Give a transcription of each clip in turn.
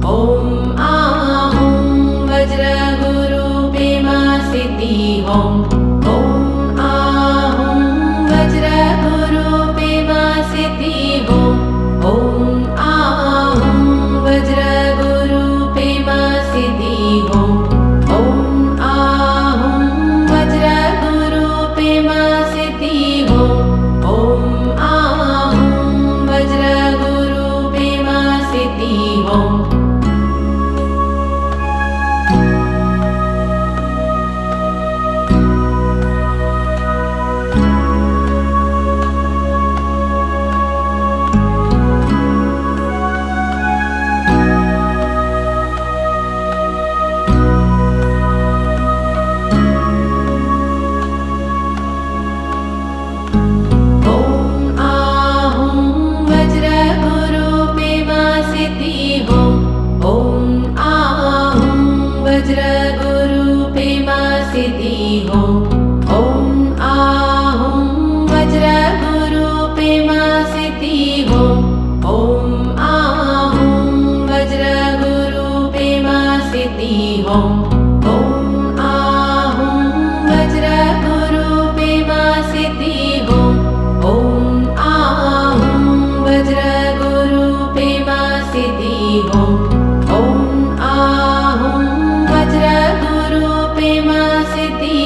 ॐ आहूं वज्रगुरुपेमा सिद्धि ॐ आहूं वज्रगुरुपेमा सिद्धि ॐ आहूं वज्रगुरुपेमा सिद्धि ॐ आहूं वज्रगुरुपेमा सिद्धि ॐ आहूं वज्रगुरुपेमा सिद्धि ॐ वज्रगुरुपेमा सिद्धि ॐ आहूं वज्रगुरुपेमा सिद्धि ॐ आहूं वज्रगुरुपेमा सिद्धि ॐ आहूं वज्रगुरुपेमा सिद्धि ॐ आहूं वज्रगुरुपेमा सिद्धि ॐ आहूं वज्रगुरुपेमा सिद्धि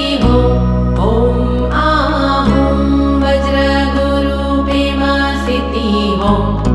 ॐ आहूं वज्रगुरुपेमा सिद्धि ॐ